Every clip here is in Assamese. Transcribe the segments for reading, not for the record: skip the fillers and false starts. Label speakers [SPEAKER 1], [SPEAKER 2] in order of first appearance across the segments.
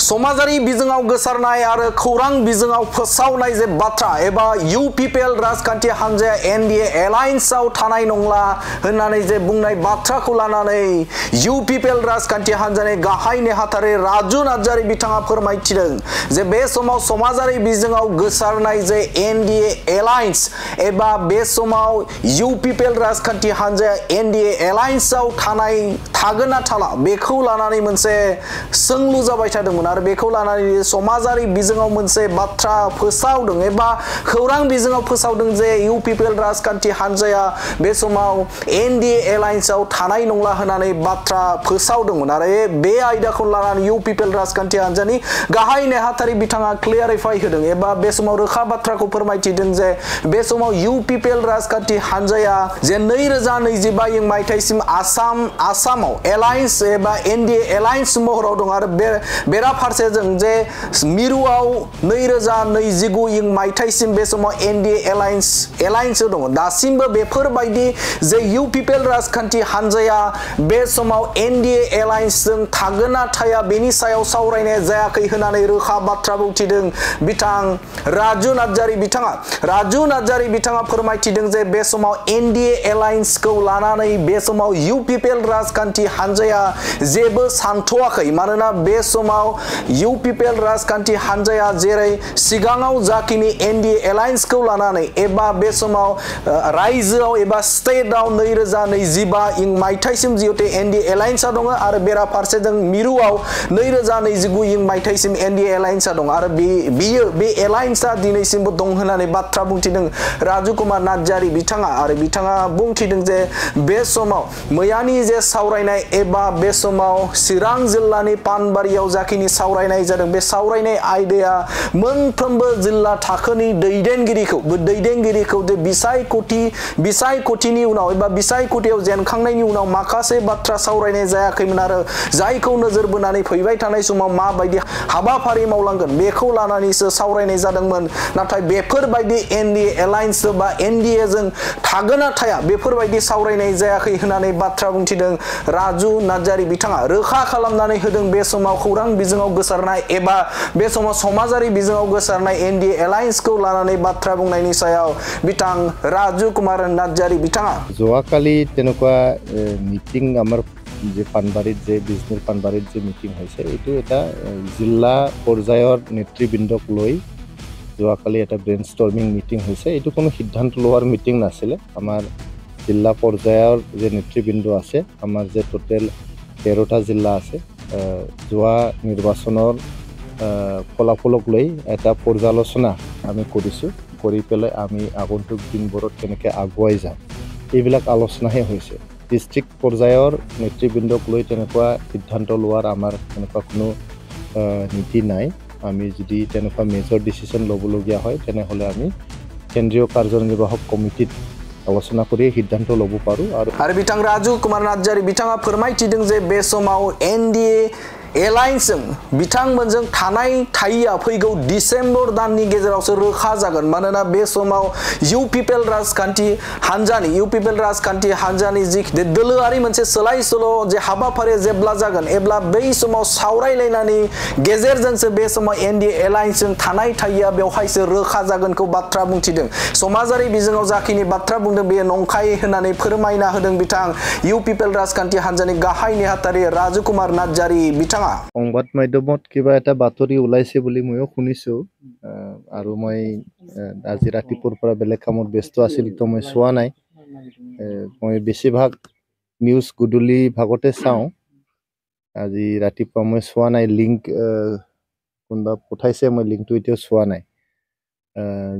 [SPEAKER 1] समाजारि बिजोङाव गोसारनाय आरो खौरां बिजोङाव फोसावनाय जे बाथ्रा एबा UPPL राजखान्थि हान्जाया NDA एलायन्सआव थानाय नंला होननानै जे बुंनाय बाथ्राखौ लानानै UPPL राजखान्थि हान्जानि गाहाय नेहाथारि राजु नार्जारी बिथाङा फोरमायथिदों जे बे समाव समाजारि बिजोङाव गोसारनाय जे NDA एलायन्स एबा बे समाव UPPL राजखान्थि हान्जाया NDA एलायन्सआव थागोन ना थाला बेखौ लानानै मोनसे सोंलु जाबाय थादोंमोन आरो बेखौ लानानै समाजारि बिजोङाव मोनसे बाथ्रा फोसावदों एबा खौरां बिजोङाव फोसावदों जे UPPL राजखान्थि हान्जाया बे समाव NDA एलायन्सआव थानाय नंला होननानै बाथ्रा फोसावदोंमोन आरो बे आयदाखौ लानानै UPPL राजखान्थि हान्जानि गाहाय नेहाथारि बिथाङा क्लियारिफाइ होदों एबा बे समाव रोखा बाथ्राखौ फोरमायथिदों जे बे समाव UPPL राजखान्थि हान्जाया जे 2025 मायथाइसिम आसामाव एलायन्स एबा NDA एलायन्स महराव दं आरो बेराफारसेजों जे मिरुआव 2029 मायथाइसिम बे समाव NDA एलायन्स दङ दासिमबो बेफोरबायदि जे UPPL राजखान्थि हान्जाया बे समाव NDA एलायन्सजों थागोन ना थाया बेनि सायाव सावरायनाय जायाखै होननानै रोखा बाथ्रा बुंथिदों बिथां राजु नार्जारी बिथाङा फोरमायथिदों जे बे समाव NDA एलायन्सखौ लानानै बे समाव UPPL राजखान्थि हान्जाया जेबो सानथ'वाखै मानोना बे समाव UPPL राजखान्थि हान्जाया जेरै सिगाङाव जाखिनि NDA एलायन्सखौ लानानै एबा बे समाव रायजोआव एबा स्टेटआव 2025 मायथाइसिम जिहेतु NDA एलायन्सआ दङ आरो बेराफारसेजों मिरुआव 2029 मायथाइसिम NDA एलायन्सआ दङ आरो बे एलायन्सआ दिनैसिमबो दं होननानै बाथ्रा बुंथिदों राजु कुमार नार्जारी बिथाङा आरो बिथाङा बुंथिदों जे बे समाव मैयानि जे सावरायनाय एबा बे समाव चिरां जिल्लानि पानबारियाव जाखिनि सावरायनाय जादों बे सावरायनाय आयदाया मोनफ्रोमबो जिल्ला थाखोनि दैदेनगिरिखौ जे बिसायख'थिनि उनाव एबा बिसायख'थियाव जेनखांनायनि उनाव माखासे बाथ्रा सावरायनाय जायाखैमोन आरो जायखौ नोजोर बोनानै फैबाय थानाय समाव माबायदि हाबाफारि मावलांगोन बेखौ लानानैसो सावरायनाय जादोंमोन नाथाय बेफोरबायदि NDA एलायन्स बा NDA जों थागोन ना थाया बेफोरबायदि सावरायनाय जायाखै होननानै बाथ्रा बुंथिदों राजु नार्जारी बिथाङा रोखा खालामनानै होदों बे समाव खौरां बिजोङाव गोसारनाय एबा बे समाव समाजारि बिजोङाव गोसारनाय NDA एलायन्सखौ लानानै बाथ्रा बुंनायनि सायाव बिथां राजु कुमार नार्जारी बिथाङा
[SPEAKER 2] যোৱাকালি তেনেকুৱা মিটিং আমাৰ যে পানবাৰীত যে বিজনেছ পানবাৰীত যে মিটিং হৈছে এইটো এটা জিলা পৰ্যায়ৰ নেতৃবৃন্দক লৈ যোৱাকালি এটা ব্ৰেইনষ্টৰ্মিং মিটিং হৈছে এইটো কোনো সিদ্ধান্ত লোৱাৰ মিটিং নাছিলে আমাৰ জিলা পৰ্যায়ৰ যে নেতৃবৃন্দ আছে আমাৰ যে টোটেল 13টা জিলা আছে যোৱা নিৰ্বাচনৰ ফলাফলক লৈ এটা পৰ্যালোচনা আমি কৰিছোঁ কৰি পেলাই আমি আগন্তুক দিনবোৰত কেনেকৈ আগুৱাই যাম এইবিলাক আলোচনাহে হৈছে ডিষ্ট্ৰিক্ট পৰ্যায়ৰ নেতৃবৃন্দক লৈ তেনেকুৱা সিদ্ধান্ত লোৱাৰ আমাৰ তেনেকুৱা কোনো নীতি নাই আমি যদি তেনেকুৱা মেজৰ ডিচিশ্যন ল'বলগীয়া হয় তেনেহ'লে আমি কেন্দ্ৰীয় কাৰ্যনিৰ্বাহক কমিটিত আলোচনা কৰি সিদ্ধান্ত ল'ব পাৰোঁ
[SPEAKER 1] आरो बिथां राजु कुमार नार्जारी बिथाङा फोरमायथिदों जे बे समाव NDA एलायन्सजों बिथांमोनजों थायैया फैगौ डिसेम्बर दाननि गेजेरावसो रोखा जागोन मानोना बे समाव UPPL राजखान्थि हान्जानि जि दोलोआरि मोनसे सोलाय सोल' जे हाबाफारि जेब्ला जागोन एब्ला बै समाव सावरायलायनायनि गेजेरजोंसो बे समाव NDA एलायन्सजों थायैया बेवहायसो रोखा जागोनखौ बाथ्रा बुंथिदों समाजारि बिजोङाव जाखिनि बाथ्रा बुंदों बे नंखाय होननानै फोरमायना होदों बिथां UPPL राजखान्थि हान्जानि गाहाय नेहाथारि राजु कुमार नार्जारी बिथाङा
[SPEAKER 2] সংবাদ মাধ্যমত কিবা এটা বাতৰি ওলাইছে বুলি ময়ো শুনিছোঁ আৰু মই আজি ৰাতিপুৱাৰ পৰা বেলেগ কামত ব্যস্ত আছিলোঁ তো মই চোৱা নাই মই বেছিভাগ নিউজ গধূলি ভাগতে চাওঁ আজি ৰাতিপুৱা মই চোৱা নাই লিংক কোনোবা পঠাইছে মই লিংকটো এতিয়াও চোৱা নাই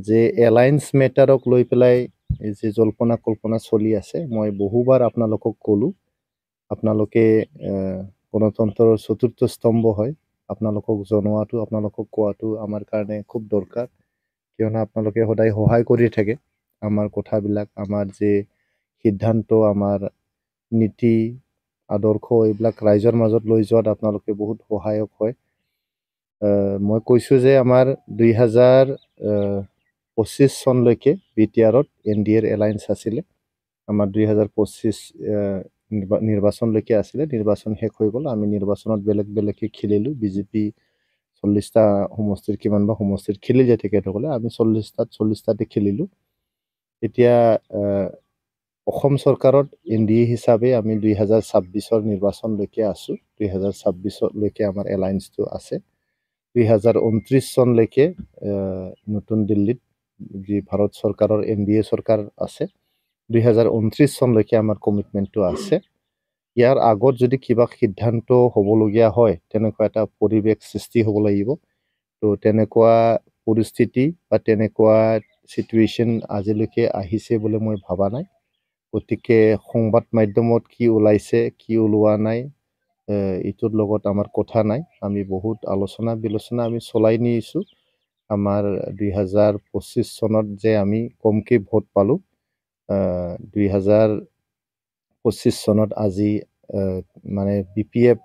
[SPEAKER 2] যে এলায়েন্স মেটাৰক লৈ পেলাই যে জল্পনা কল্পনা চলি আছে মই বহুবাৰ আপোনালোকক ক'লোঁ আপোনালোকে গণতন্ত্ৰৰ চতুৰ্থ স্তম্ভ হয় আপোনালোকক জনোৱাটো আপোনালোকক কোৱাটো আমাৰ কাৰণে খুব দৰকাৰ কিয়নো আপোনালোকে সদায় সহায় কৰি থাকে আমাৰ কথাবিলাক আমাৰ যে সিদ্ধান্ত আমাৰ নীতি আদৰ্শ এইবিলাক ৰাইজৰ মাজত লৈ যোৱাত আপোনালোকে বহুত সহায়ক হয় মই কৈছোঁ যে আমাৰ 2025 চনলৈকে BTRত NDAৰ এলায়েন্স আছিলে আমাৰ 2025 নিৰ্বাচনলৈকে আছিলে নিৰ্বাচন শেষ হৈ গ'ল আমি নিৰ্বাচনত বেলেগ বেলেগকৈ খেলিলোঁ বিজেপি 40টা সমষ্টিৰ কিমান বা সমষ্টিত খেলি যায় তেখেতসকলে আমি 40টাতে খেলিলোঁ এতিয়া অসম চৰকাৰত এনডিএ হিচাপে আমি 2026ৰ নিৰ্বাচনলৈকে আছোঁ 2026লৈকে আমাৰ এলায়েন্সটো আছে 2029 চনলৈকে নতুন দিল্লীত যি ভাৰত চৰকাৰৰ এনডিএ চৰকাৰ আছে 2029 চনলৈকে আমাৰ কমিটমেণ্টটো আছে ইয়াৰ আগত যদি কিবা সিদ্ধান্ত হ'বলগীয়া হয় তেনেকুৱা এটা পৰিৱেশ সৃষ্টি হ'ব লাগিব তো তেনেকুৱা পৰিস্থিতি বা তেনেকুৱা সিচুৱেশ্যন আজিলৈকে আহিছে বুলি মই ভাবা নাই গতিকে সংবাদ মাধ্যমত কি ওলাইছে কি ওলোৱা নাই এইটোৰ লগত আমাৰ কথা নাই আমি বহুত আলোচনা বিলোচনা আমি চলাই নিছোঁ আমাৰ 2025 চনত যে আমি কমকে ভোট পালোঁ 2025 চনত আজি মানে বিপিএফ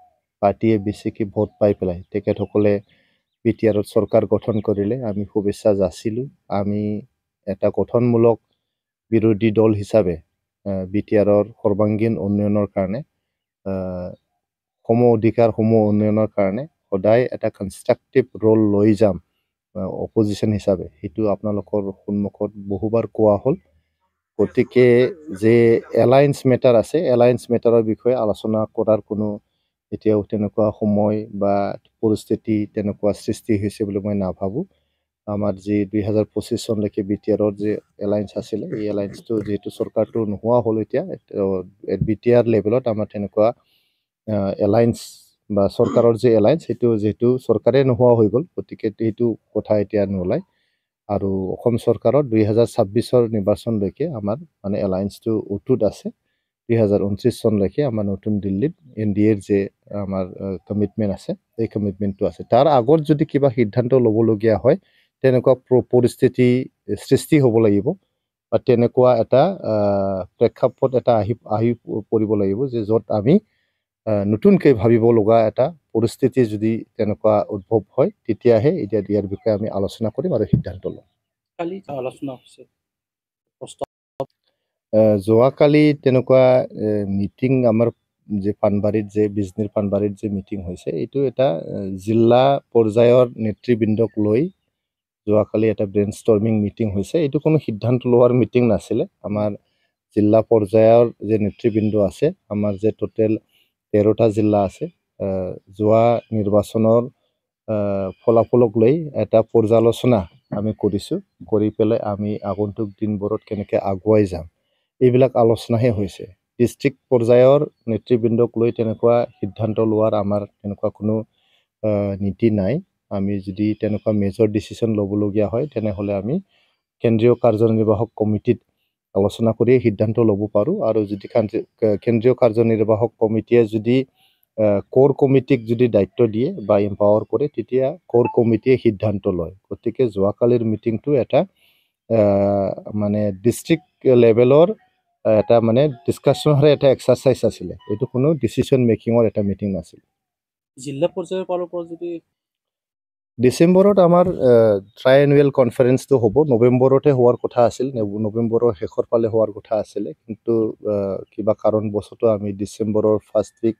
[SPEAKER 2] পাৰ্টিয়ে বেছিকৈ ভোট পাই পেলাই তেখেতসকলে বিটিআৰত চৰকাৰ গঠন কৰিলে আমি শুভেচ্ছা যাচিলোঁ আমি এটা গঠনমূলক বিৰোধী দল হিচাপে বিটিআৰৰ সৰ্বাংগীন উন্নয়নৰ কাৰণে সম অধিকাৰ সম উন্নয়নৰ কাৰণে সদায় এটা কনষ্ট্ৰাক্টিভ ৰোল লৈ যাম অপজিশ্যন হিচাপে সেইটো আপোনালোকৰ সন্মুখত বহুবাৰ কোৱা হ'ল গতিকে যে এলায়েন্স মেটাৰ আছে এলায়েন্স মেটাৰৰ বিষয়ে আলোচনা কৰাৰ কোনো এতিয়াও তেনেকুৱা সময় বা পৰিস্থিতি তেনেকুৱা সৃষ্টি হৈছে বুলি মই নাভাবোঁ আমাৰ যি 2025 চনলৈকে বিটিআৰৰ যে এলায়েন্স আছিলে এই এলায়েন্সটো যিহেতু চৰকাৰটো নোহোৱা হ'ল এতিয়া বিটিআৰ লেভেলত আমাৰ তেনেকুৱা এলায়েন্স বা চৰকাৰৰ যে এলায়েন্স সেইটো যিহেতু চৰকাৰে নোহোৱা হৈ গ'ল গতিকে সেইটো কথা এতিয়া নোলায় আৰু অসম চৰকাৰৰ 2026ৰ নিৰ্বাচনলৈকে আমাৰ মানে এলায়েন্সটো অটুট আছে 2029 চনলৈকে আমাৰ নতুন দিল্লীত এনডিএৰ যে আমাৰ কমিটমেণ্ট আছে এই কমিটমেণ্টটো আছে তাৰ আগত যদি কিবা সিদ্ধান্ত ল'বলগীয়া হয় তেনেকুৱা পৰিস্থিতি সৃষ্টি হ'ব লাগিব বা তেনেকুৱা এটা প্ৰেক্ষাপট এটা আহি পৰিব লাগিব যে য'ত আমি নতুনকৈ ভাবিব লগা এটা পৰিস্থিতি যদি তেনেকুৱা উদ্ভৱ হয় তেতিয়াহে এতিয়া ইয়াৰ বিষয়ে আমি আলোচনা কৰিম আৰু সিদ্ধান্ত ল'ম
[SPEAKER 3] কালি আলোচনা হৈছে
[SPEAKER 2] যোৱাকালি তেনেকুৱা মিটিং আমাৰ যে পানবাৰীত যে বিজনীৰ পানবাৰীত যে মিটিং হৈছে এইটো এটা জিলা পৰ্যায়ৰ নেতৃবৃন্দক লৈ যোৱাকালি এটা ব্ৰেইন ষ্টৰ্মিং মিটিং হৈছে এইটো কোনো সিদ্ধান্ত লোৱাৰ মিটিং নাছিলে আমাৰ জিলা পৰ্যায়ৰ যে নেতৃবৃন্দ আছে আমাৰ যে টোটেল 13টা জিলা আছে যোৱা নিৰ্বাচনৰ ফলাফলক লৈ এটা পৰ্যালোচনা আমি কৰিছোঁ কৰি পেলাই আমি আগন্তুক দিনবোৰত কেনেকৈ আগুৱাই যাম এইবিলাক আলোচনাহে হৈছে ডিষ্ট্ৰিক্ট পৰ্যায়ৰ নেতৃবৃন্দক লৈ তেনেকুৱা সিদ্ধান্ত লোৱাৰ আমাৰ তেনেকুৱা কোনো নীতি নাই আমি যদি তেনেকুৱা মেজৰ ডিচিশ্যন ল'বলগীয়া হয় তেনেহ'লে আমি কেন্দ্ৰীয় কাৰ্যনিৰ্বাহক কমিটিত আলোচনা কৰি সিদ্ধান্ত ল'ব পাৰোঁ আৰু যদি কেন্দ্ৰীয় কাৰ্যনিৰ্বাহক কমিটিয়ে যদি কোৰ কমিটিক যদি দায়িত্ব দিয়ে বা এম্পাৱাৰ কৰে তেতিয়া কোৰ কমিটিয়ে সিদ্ধান্ত লয় গতিকে যোৱাকালিৰ মিটিংটো এটা মানে ডিষ্ট্ৰিক্ট লেভেলৰ এটা মানে ডিছকাশ্যনৰ এটা এক্সাৰচাইজ আছিলে এইটো কোনো ডিচিশ্যন মেকিঙৰ এটা মিটিং নাছিল
[SPEAKER 3] জিলা পৰ্যায়ৰ ফালৰ পৰা যদি
[SPEAKER 2] ডিচেম্বৰত আমাৰ ট্ৰাইএনুৱেল কনফাৰেন্সটো হ'ব নৱেম্বৰতে হোৱাৰ কথা আছিল নৱেম্বৰৰ শেষৰ ফালে হোৱাৰ কথা আছিলে কিন্তু কিবা কাৰণবশতঃ আমি ডিচেম্বৰৰ ফাৰ্ষ্ট উইক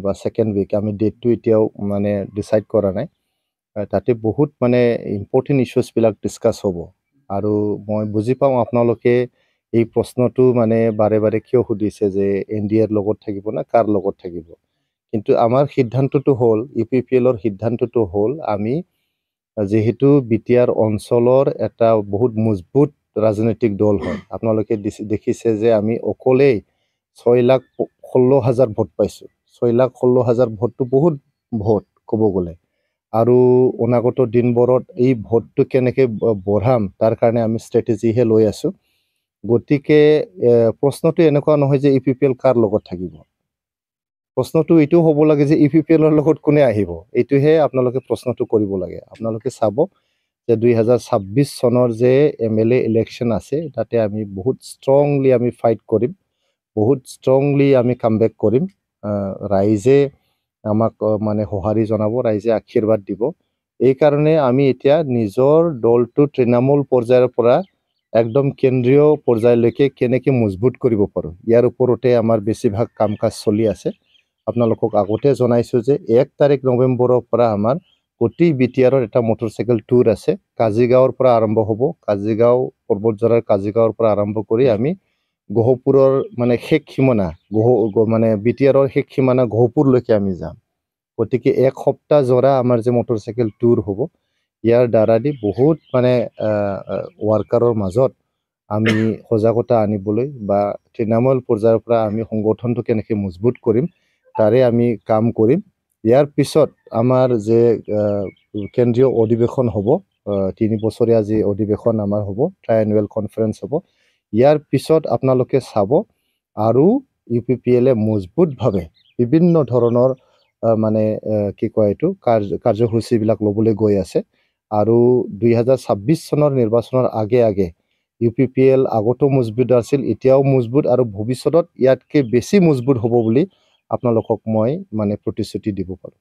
[SPEAKER 2] বা ছেকেণ্ড উইক আমি ডেটটো এতিয়াও মানে ডিচাইড কৰা নাই তাতে বহুত মানে ইম্পৰ্টেণ্ট ইছ্যুজবিলাক ডিছকাছ হ'ব আৰু মই বুজি পাওঁ আপোনালোকে এই প্ৰশ্নটো মানে বাৰে বাৰে কিয় সুধিছে যে এনডিএৰ লগত থাকিব না কাৰ লগত থাকিব কিন্তু আমাৰ সিদ্ধান্তটো হ'ল ইউপিপিএলৰ সিদ্ধান্তটো হ'ল আমি যেহেতু বিটিআৰ অঞ্চলৰ এটা বহুত মজবুত ৰাজনৈতিক দল হয় আপোনালোকে দেখিছে যে আমি অকলেই 6,16,000 ভোট পাইছোঁ 6,16,000 ভোটটো বহুত ভোট ক'ব গ'লে আৰু অনাগত দিনবোৰত এই ভোটটো কেনেকৈ বঢ়াম তাৰ কাৰণে আমি ষ্ট্ৰেটেজিহে লৈ আছোঁ গতিকে প্ৰশ্নটো এনেকুৱা নহয় যে ইউপিপিএল কাৰ লগত থাকিব প্ৰশ্নটো এইটো হ'ব লাগে যে ইউপিপিএলৰ লগত কোনে আহিব এইটোহে আপোনালোকে প্ৰশ্নটো কৰিব লাগে আপোনালোকে চাব যে 2026 চনৰ যে এমএলএ ইলেকশ্যন আছে তাতে আমি বহুত ষ্ট্ৰংলি আমি ফাইট কৰিম বহুত ষ্ট্ৰংলি আমি কামবেক কৰিম ৰাইজে আমাক মানে সঁহাৰি জনাব ৰাইজে আশীৰ্বাদ দিব এই কাৰণে আমি এতিয়া নিজৰ দলটো তৃণমূল পৰ্যায়ৰ পৰা একদম কেন্দ্ৰীয় পৰ্যায়লৈকে কেনেকৈ মজবুত কৰিব পাৰোঁ ইয়াৰ ওপৰতে আমাৰ বেছিভাগ কাম কাজ চলি আছে আপোনালোকক আগতে জনাইছোঁ যে 1 তাৰিখ নৱেম্বৰৰ পৰা আমাৰ প্ৰতি বিটিআৰৰ এটা মটৰচাইকেল টুৰ আছে কাজিগাঁৱৰ পৰা আৰম্ভ হ'ব কাজিগাঁও পৰ্বতজৰাৰ কাজিগাঁৱৰ পৰা আৰম্ভ কৰি আমি গহপুৰৰ মানে শেষ সীমানা মানে বিটিআৰৰ শেষ সীমানা গহপুৰলৈকে আমি যাম গতিকে এক সপ্তাহ জৰা আমাৰ যে মটৰচাইকেল টুৰ হ'ব ইয়াৰ দ্বাৰা দি বহুত মানে ৱাৰ্কাৰৰ মাজত আমি সজাগতা আনিবলৈ বা তৃণমূল পৰ্যায়ৰ পৰা আমি সংগঠনটো কেনেকৈ মজবুত কৰিম তাৰে আমি কাম কৰিম ইয়াৰ পিছত আমাৰ যে কেন্দ্ৰীয় অধিৱেশন হ'ব 3 বছৰীয়া যি অধিৱেশন আমাৰ হ'ব ট্ৰাইএনুৱেল কনফাৰেন্স হ'ব ইয়াৰ পিছত আপোনালোকে চাব আৰু UPPL মজবুতভাৱে বিভিন্ন ধৰণৰ মানে কি কয় এইটো কাৰ্যসূচীবিলাক ল'বলৈ গৈ আছে আৰু 2026 চনৰ নিৰ্বাচনৰ আগে UPPL আগতো মজবুত আছিল এতিয়াও মজবুত আৰু ভৱিষ্যতত ইয়াতকৈ বেছি মজবুত হ'ব বুলি আপোনালোকক মই মানে প্ৰতিশ্ৰুতি দিব পাৰোঁ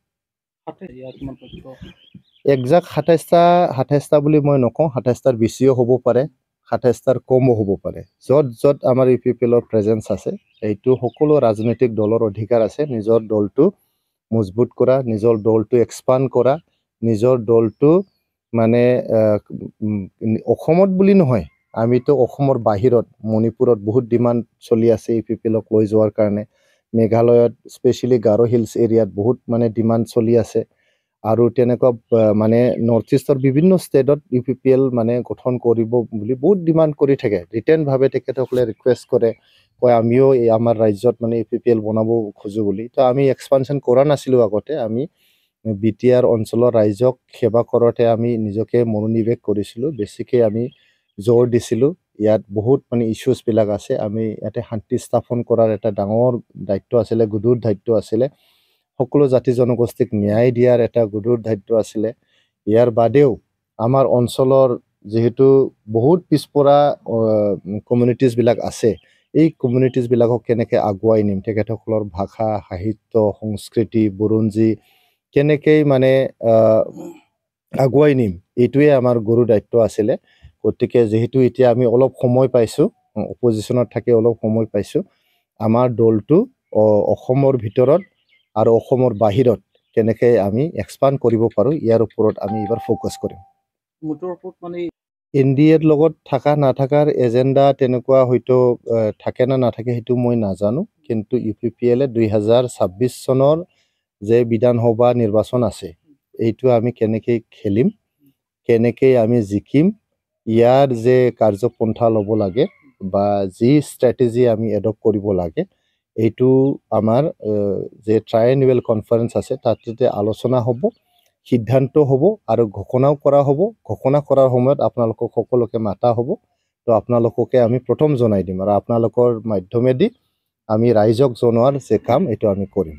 [SPEAKER 2] একজাক্ট 27টা বুলি মই নকওঁ 27টাৰ বেছিও হ'ব পাৰে 27টাৰ কমো হ'ব পাৰে য'ত আমাৰ UPPLৰ প্ৰেজেন্স আছে এইটো সকলো ৰাজনৈতিক দলৰ অধিকাৰ আছে নিজৰ দলটো মজবুত কৰা নিজৰ দলটো এক্সপান্ড কৰা নিজৰ দলটো মানে অসমত বুলি নহয় আমিতো অসমৰ বাহিৰত মণিপুৰত বহুত ডিমান্ড চলি আছে UPPLক লৈ যোৱাৰ কাৰণে মেঘালয়ত স্পেচিয়েলি গাৰো হিলছ এৰিয়াত বহুত মানে ডিমান্ড চলি আছে আৰু তেনেকুৱা মানে নৰ্থ ইষ্টৰ বিভিন্ন ষ্টেটত UPPL মানে গঠন কৰিব বুলি বহুত ডিমান্ড কৰি থাকে ৰিটেনভাৱে তেখেতসকলে ৰিকুৱেষ্ট কৰে কয় আমিও আমাৰ ৰাজ্যত মানে UPPL বনাব খোজো বুলি তো আমি এক্সপানশ্যন কৰা নাছিলোঁ আগতে আমি বিটিআৰ অঞ্চলৰ ৰাইজক সেৱা কৰোঁতে আমি নিজকে মনোনিৱেশ কৰিছিলোঁ বেছিকৈ আমি জোৰ দিছিলোঁ ইয়াত বহুত মানে ইছ্যুজবিলাক আছে আমি ইয়াতে শান্তি স্থাপন কৰাৰ এটা ডাঙৰ দায়িত্ব আছিলে গধুৰ দায়িত্ব আছিলে সকলো জাতি জনগোষ্ঠীক ন্যায় দিয়াৰ এটা গধুৰ দায়িত্ব আছিলে ইয়াৰ বাদেও আমাৰ অঞ্চলৰ যেহেতু বহুত পিছপৰা কমিউনিটিজবিলাক আছে এই কমিউনিটিজবিলাকক কেনেকৈ আগুৱাই নিম তেখেতসকলৰ ভাষা সাহিত্য সংস্কৃতি বুৰঞ্জী কেনেকৈ মানে আগুৱাই নিম এইটোৱে আমাৰ গুৰু দায়িত্ব আছিলে গতিকে যেহেতু এতিয়া আমি অলপ সময় পাইছোঁ অপজিশ্যনত থাকি অলপ সময় পাইছোঁ আমাৰ দলটো অসমৰ ভিতৰত আৰু অসমৰ বাহিৰত কেনেকৈ আমি এক্সপান্ড কৰিব পাৰোঁ ইয়াৰ ওপৰত আমি এবাৰ ফ'কাছ কৰিম NDAৰ লগত থকা নাথাকাৰ এজেণ্ডা তেনেকুৱা হয়তো থাকে না নাথাকে সেইটো মই নাজানো কিন্তু UPPL 2026 চনৰ যে বিধানসভা নিৰ্বাচন আছে এইটো আমি কেনেকৈ খেলিম কেনেকৈ আমি জিকিম ইয়াৰ যে কাৰ্যপন্থা ল'ব লাগে বা যি ষ্ট্ৰেটেজি আমি এডপ্ট কৰিব লাগে এইটো আমাৰ যে ট্ৰাইএনুৱেল কনফাৰেন্স আছে তাতে আলোচনা হ'ব সিদ্ধান্ত হ'ব আৰু ঘোষণাও কৰা হ'ব ঘোষণা কৰাৰ সময়ত আপোনালোকক সকলোকে মাতা হ'ব তো আপোনালোককে আমি প্ৰথম জনাই দিম আৰু আপোনালোকৰ মাধ্যমেদি আমি ৰাইজক জনোৱাৰ যে কাম এইটো আমি কৰিম